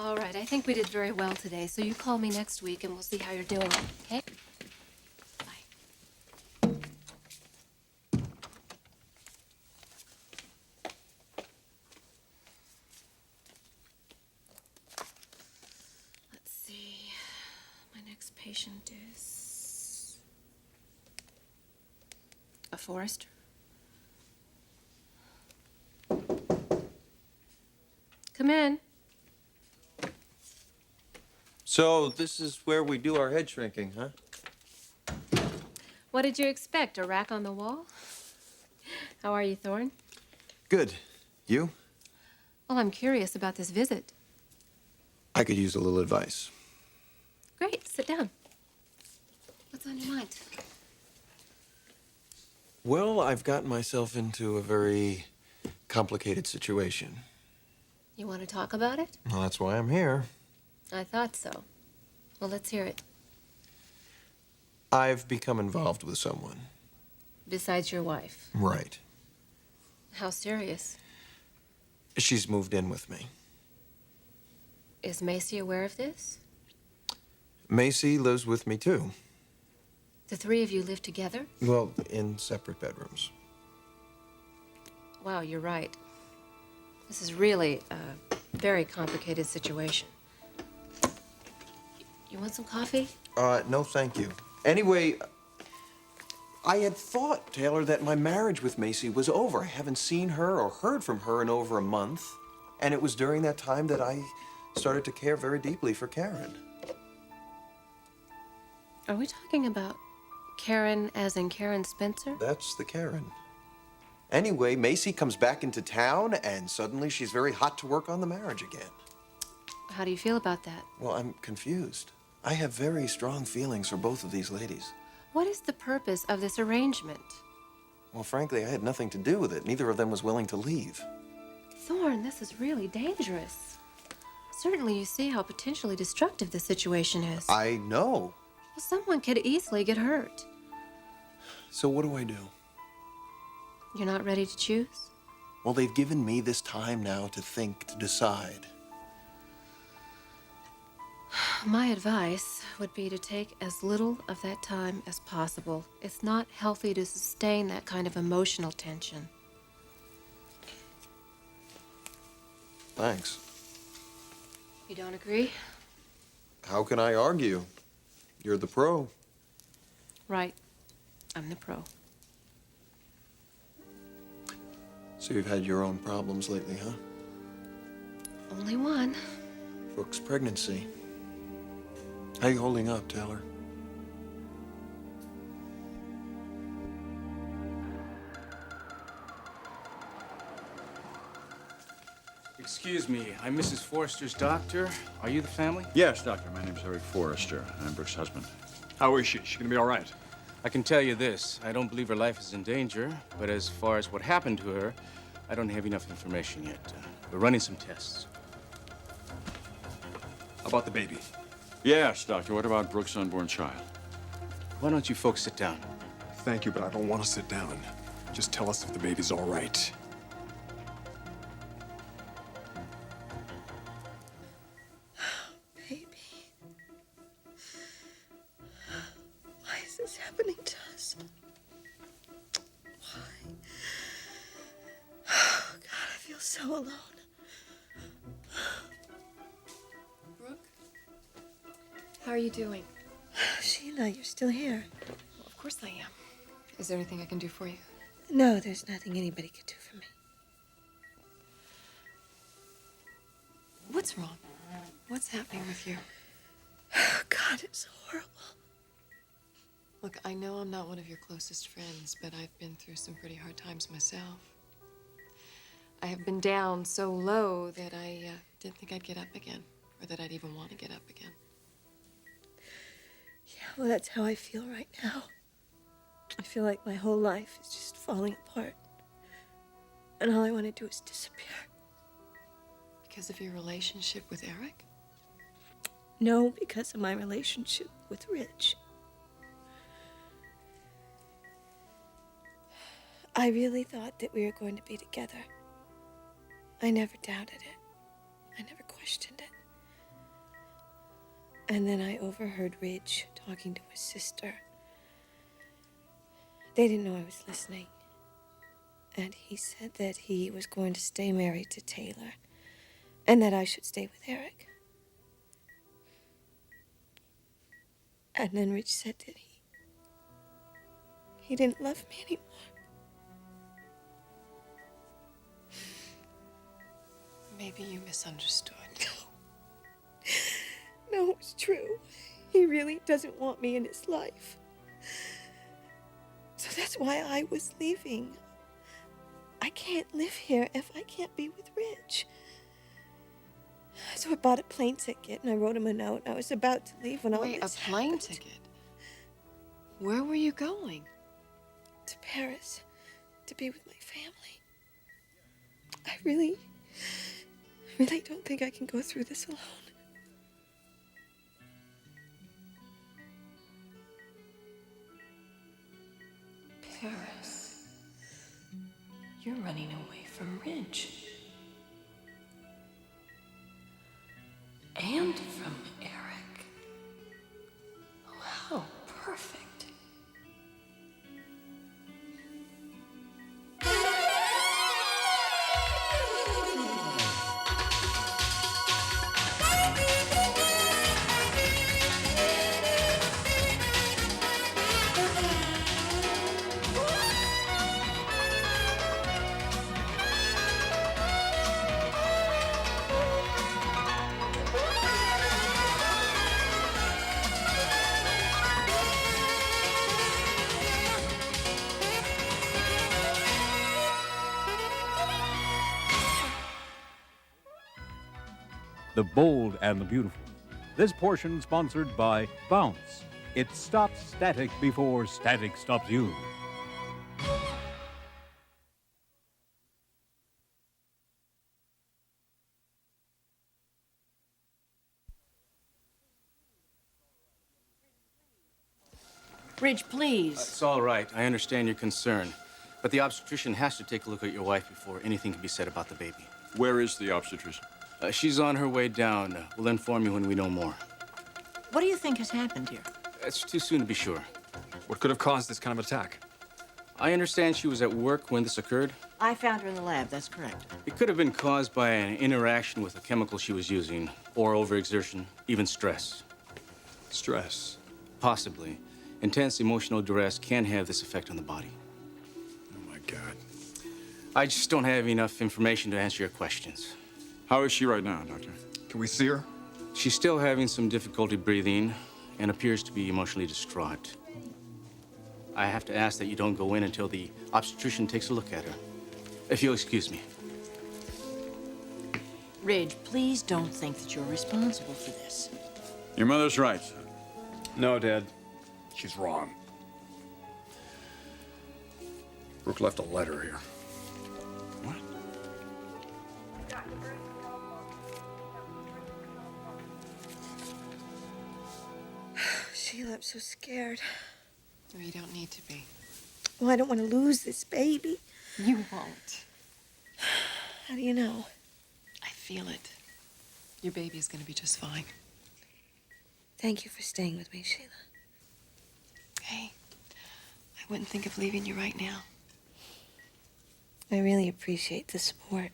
All right, I think we did very well today, so you call me next week and we'll see how you're doing, okay? Bye. Let's see. My next patient is a forester. Come in. So this is where we do our head shrinking, huh? What did you expect, a rack on the wall? How are you, Thorne? Good. You? Well, I'm curious about this visit. I could use a little advice. Great, sit down. What's on your mind? Well, I've gotten myself into a very complicated situation. You want to talk about it? Well, that's why I'm here. I thought so. Well, let's hear it. I've become involved with someone. Besides your wife. Right. How serious? She's moved in with me. Is Macy aware of this? Macy lives with me, too. The three of you live together? Well, in separate bedrooms. Wow, you're right. This is really a very complicated situation. You want some coffee? No, thank you. Anyway, I had thought, Taylor, that my marriage with Macy was over. I haven't seen her or heard from her in over a month. And it was during that time that I started to care very deeply for Karen. Are we talking about Karen as in Karen Spencer? That's the Karen. Anyway, Macy comes back into town, and suddenly she's very hot to work on the marriage again. How do you feel about that? Well, I'm confused. I have very strong feelings for both of these ladies. What is the purpose of this arrangement? Well, frankly, I had nothing to do with it. Neither of them was willing to leave. Thorne, this is really dangerous. Certainly you see how potentially destructive the situation is. I know. Well, someone could easily get hurt. So what do I do? You're not ready to choose? Well, they've given me this time now to think, to decide. My advice would be to take as little of that time as possible. It's not healthy to sustain that kind of emotional tension. Thanks. You don't agree? How can I argue? You're the pro. Right. I'm the pro. So you've had your own problems lately, huh? Only one. Brooke's pregnancy. How you holding up, Taylor? Excuse me, I'm Mrs. Forrester's doctor. Are you the family? Yes, doctor. My name's Eric Forrester. I'm Brooke's husband. How is she? Is she gonna be all right? I can tell you this. I don't believe her life is in danger, but as far as what happened to her, I don't have enough information yet. We're running some tests. How about the baby? Yes, doctor. What about Brooke's unborn child? Why don't you folks sit down? Thank you, but I don't want to sit down. Just tell us if the baby's all right. Baby. Why is this happening to us? Why? Oh, God, I feel so alone. Brooke? How are you doing? Sheila, you're still here. Well, of course I am. Is there anything I can do for you? No, there's nothing anybody could do for me. What's wrong? What's happening with you? Oh, God, it's horrible. Look, I know I'm not one of your closest friends, but I've been through some pretty hard times myself. I have been down so low that I didn't think I'd get up again, or that I'd even want to get up again. Yeah, well, that's how I feel right now. I feel like my whole life is just falling apart. And all I want to do is disappear. Because of your relationship with Eric? No, because of my relationship with Rich. I really thought that we were going to be together. I never doubted it. I never questioned it. And then I overheard Ridge talking to his sister. They didn't know I was listening. And he said that he was going to stay married to Taylor, and that I should stay with Eric. And then Ridge said that he didn't love me anymore. Maybe you misunderstood. No, it's true. He really doesn't want me in his life. So that's why I was leaving. I can't live here if I can't be with Ridge. So I bought a plane ticket and I wrote him a note. I was about to leave when all Wait, a this plane happened. ticket? Where were you going? To Paris, to be with my family. I really don't think I can go through this alone. Paris. You're running away from Ridge. And from Eric. Oh, how perfect. The Bold and the Beautiful. This portion sponsored by Bounce. It stops static before static stops you. Ridge, please. It's all right. I understand your concern. But the obstetrician has to take a look at your wife before anything can be said about the baby. Where is the obstetrician? She's on her way down. We'll inform you when we know more. What do you think has happened here? It's too soon to be sure. What could have caused this kind of attack? I understand she was at work when this occurred. I found her in the lab, that's correct. It could have been caused by an interaction with a chemical she was using, or overexertion, even stress. Stress. Possibly. Intense emotional duress can have this effect on the body. Oh, my God. I just don't have enough information to answer your questions. How is she right now, Doctor? Can we see her? She's still having some difficulty breathing and appears to be emotionally distraught. I have to ask that you don't go in until the obstetrician takes a look at her. If you'll excuse me. Ridge, please don't think that you're responsible for this. Your mother's right. No, Dad. She's wrong. Brooke left a letter here. What? Sheila, I'm so scared. Oh, you don't need to be. Well, I don't want to lose this baby. You won't. How do you know? I feel it. Your baby's gonna be just fine. Thank you for staying with me, Sheila. Hey, I wouldn't think of leaving you right now. I really appreciate the support.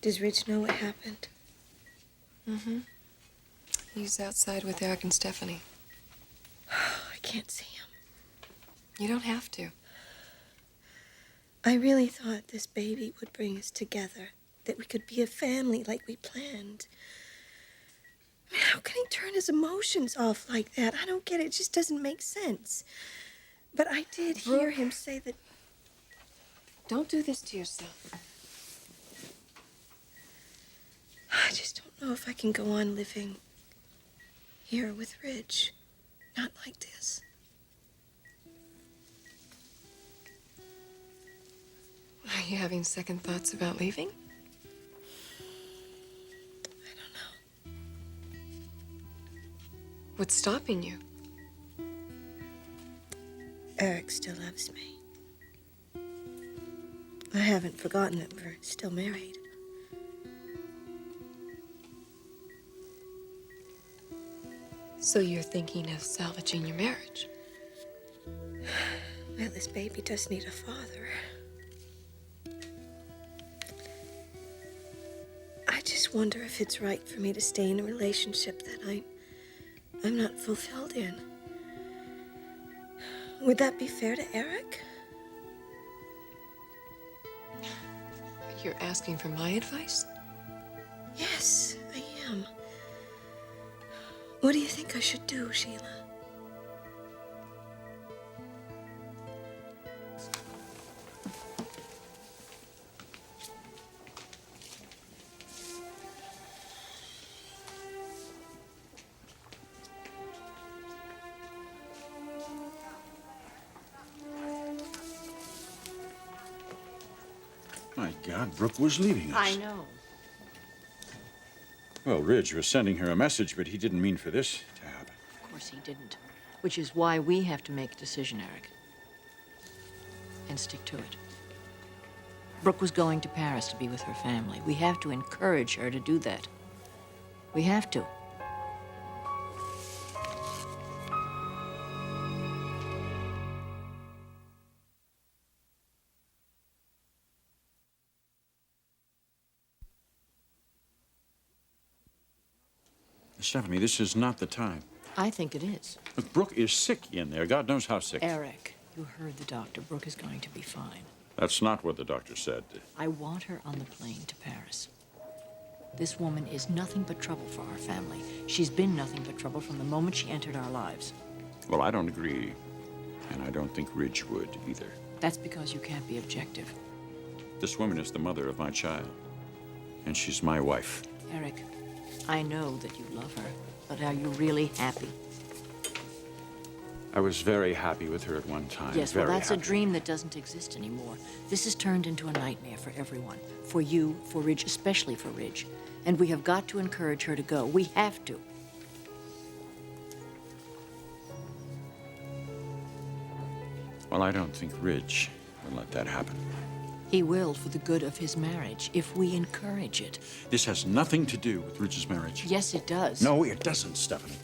Does Rich know what happened? Mm-hmm. He's outside with Eric and Stephanie. I can't see him. You don't have to. I really thought this baby would bring us together, that we could be a family like we planned. I mean, how can he turn his emotions off like that? I don't get it. It just doesn't make sense. But I did hear him say that... Don't do this to yourself. I just don't know if I can go on living here with Ridge. Not like this. Are you having second thoughts about leaving? I don't know. What's stopping you? Eric still loves me. I haven't forgotten that we're still married. So you're thinking of salvaging your marriage? Well, this baby does need a father. I just wonder if it's right for me to stay in a relationship that I'm not fulfilled in. Would that be fair to Eric? You're asking for my advice? Yes, I am. What do you think I should do, Sheila? My God, Brooke was leaving us. I know. Well, Ridge was sending her a message, but he didn't mean for this to happen. Of course he didn't. Which is why we have to make a decision, Eric. And stick to it. Brooke was going to Paris to be with her family. We have to encourage her to do that. We have to. Stephanie, this is not the time. I think it is. Look, Brooke is sick in there. God knows how sick. Eric, you heard the doctor. Brooke is going to be fine. That's not what the doctor said. I want her on the plane to Paris. This woman is nothing but trouble for our family. She's been nothing but trouble from the moment she entered our lives. Well, I don't agree. And I don't think Ridge would either. That's because you can't be objective. This woman is the mother of my child. And she's my wife. Eric, I know that you love her, but are you really happy? I was very happy with her at one time. Yes, well, very that's happy. a dream that doesn't exist anymore. This has turned into a nightmare for everyone. For you, for Ridge, especially for Ridge. And we have got to encourage her to go. We have to. Well, I don't think Ridge will let that happen. He will for the good of his marriage, if we encourage it. This has nothing to do with Ridge's marriage. Yes, it does. No, it doesn't, Stephanie.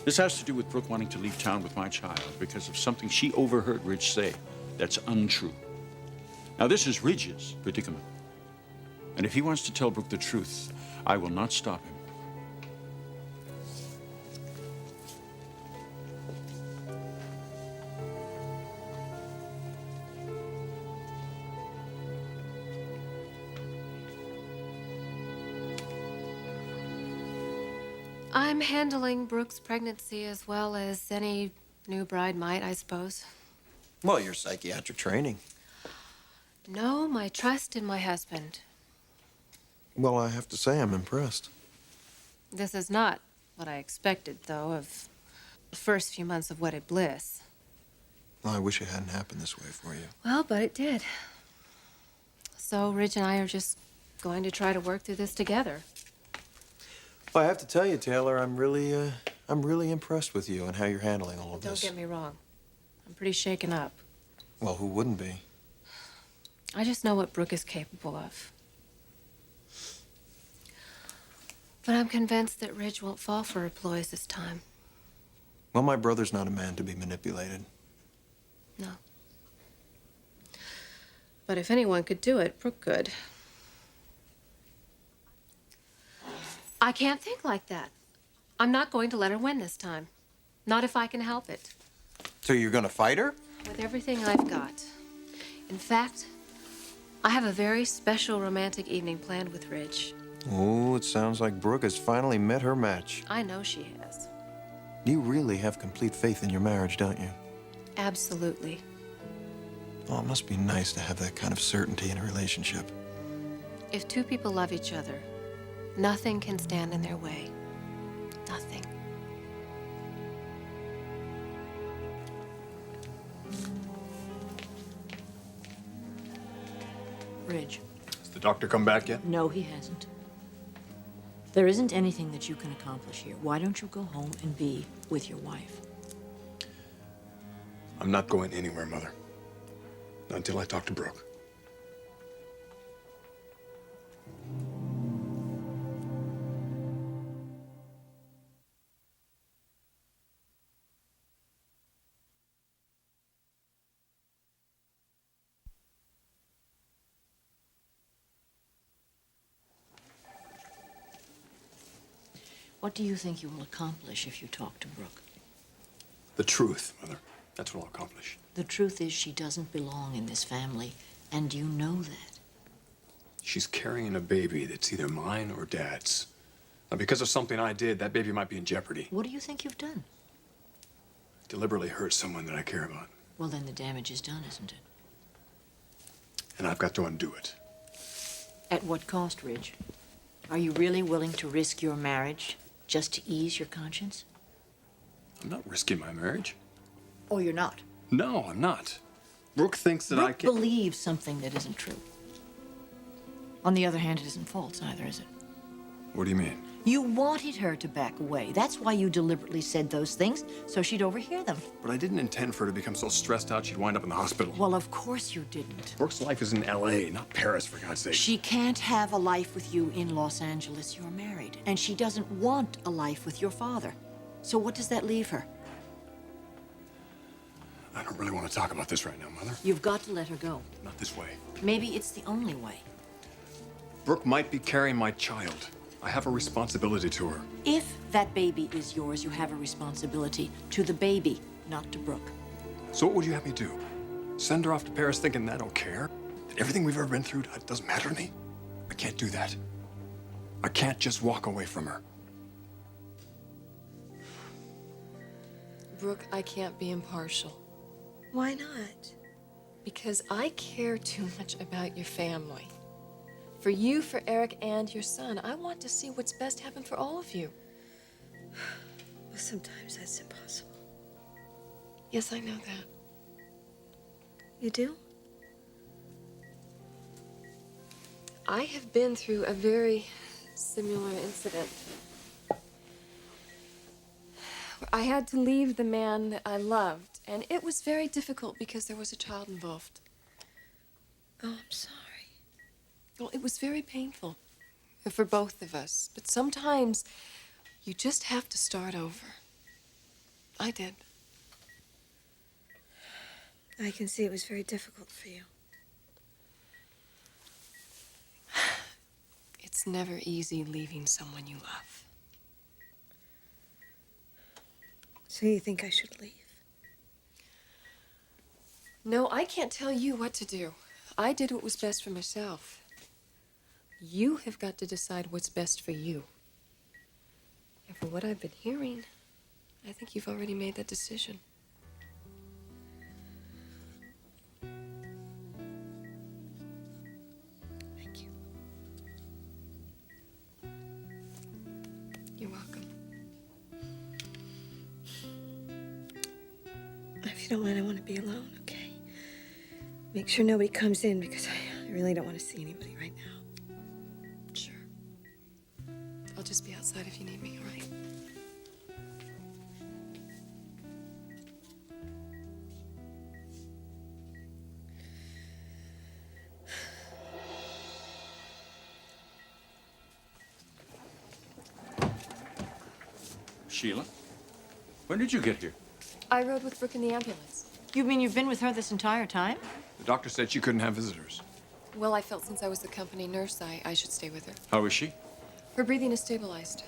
This has to do with Brooke wanting to leave town with my child because of something she overheard Ridge say that's untrue. Now, this is Ridge's predicament. And if he wants to tell Brooke the truth, I will not stop him. I'm handling Brooke's pregnancy as well as any new bride might, I suppose. Well, your psychiatric training. No, my trust in my husband. Well, I have to say I'm impressed. This is not what I expected, though, of the first few months of wedded bliss. Well, I wish it hadn't happened this way for you. Well, but it did. So Ridge and I are just going to try to work through this together. Well, I have to tell you, Taylor, I'm really impressed with you and how you're handling all of Don't this. get me wrong. I'm pretty shaken up. Well, who wouldn't be? I just know what Brooke is capable of. But I'm convinced that Ridge won't fall for her ploys this time. Well, my brother's not a man to be manipulated. No. But if anyone could do it, Brooke could. I can't think like that. I'm not going to let her win this time. Not if I can help it. So you're gonna fight her? With everything I've got. In fact, I have a very special romantic evening planned with Ridge. Oh, it sounds like Brooke has finally met her match. I know she has. You really have complete faith in your marriage, don't you? Absolutely. Oh, it must be nice to have that kind of certainty in a relationship. If two people love each other, nothing can stand in their way. Nothing. Ridge. Has the doctor come back yet? No, he hasn't. There isn't anything that you can accomplish here. Why don't you go home and be with your wife? I'm not going anywhere, Mother. Not until I talk to Brooke. What do you think you will accomplish if you talk to Brooke? The truth, Mother. That's what I'll accomplish. The truth is she doesn't belong in this family, and you know that. She's carrying a baby that's either mine or Dad's. Now, because of something I did, that baby might be in jeopardy. What do you think you've done? Deliberately hurt someone that I care about. Well, then the damage is done, isn't it? And I've got to undo it. At what cost, Ridge? Are you really willing to risk your marriage just to ease your conscience? I'm not risking my marriage. Or you're not? No, I'm not. Brooke thinks that I Brooke can... believes something that isn't true. On the other hand, it isn't false either, is it? What do you mean? You wanted her to back away. That's why you deliberately said those things, so she'd overhear them. But I didn't intend for her to become so stressed out she'd wind up in the hospital. Well, of course you didn't. Brooke's life is in L.A., not Paris, for God's sake. She can't have a life with you in Los Angeles. You're married. And she doesn't want a life with your father. So what does that leave her? I don't really want to talk about this right now, Mother. You've got to let her go. Not this way. Maybe it's the only way. Brooke might be carrying my child. I have a responsibility to her. If that baby is yours, you have a responsibility to the baby, not to Brooke. So what would you have me do? Send her off to Paris thinking that I don't care? That everything we've ever been through doesn't matter to me? I can't do that. I can't just walk away from her. Brooke, I can't be impartial. Why not? Because I care too much about your family. For you, for Eric, and your son. I want to see what's best happen for all of you. Well, sometimes that's impossible. Yes, I know that. You do? I have been through a very similar incident. I had to leave the man that I loved, and it was very difficult because there was a child involved. Oh, I'm sorry. Well, it was very painful for both of us, but sometimes you just have to start over. I did. I can see it was very difficult for you. It's never easy leaving someone you love. So you think I should leave? No, I can't tell you what to do. I did what was best for myself. You have got to decide what's best for you. And for what I've been hearing, I think you've already made that decision. Thank you. You're welcome. If you don't mind, I want to be alone, okay? Make sure nobody comes in because I really don't want to see anybody right now. Sure. I'll just be outside if you need me, all right? Sheila, when did you get here? I rode with Brooke in the ambulance. You mean you've been with her this entire time? The doctor said she couldn't have visitors. Well, I felt since I was the company nurse, I should stay with her. How is she? Her breathing is stabilized.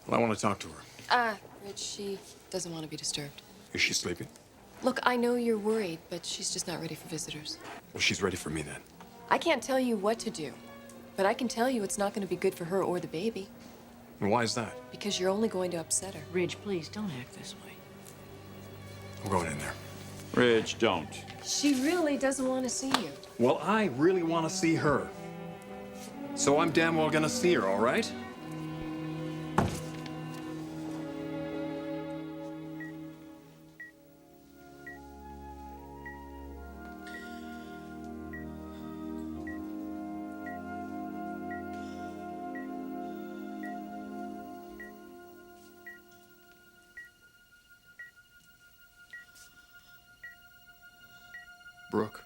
Well, I want to talk to her. Rich, she doesn't want to be disturbed. Is she sleeping? Look, I know you're worried, but she's just not ready for visitors. Well, she's ready for me then. I can't tell you what to do, but I can tell you it's not going to be good for her or the baby, And why is that? because you're only going to upset her. Ridge, please don't act this way. I'm going in there. Ridge, don't. She really doesn't want to see you. Well, I really want to see her. So I'm damn well gonna see her, all right? Brooke.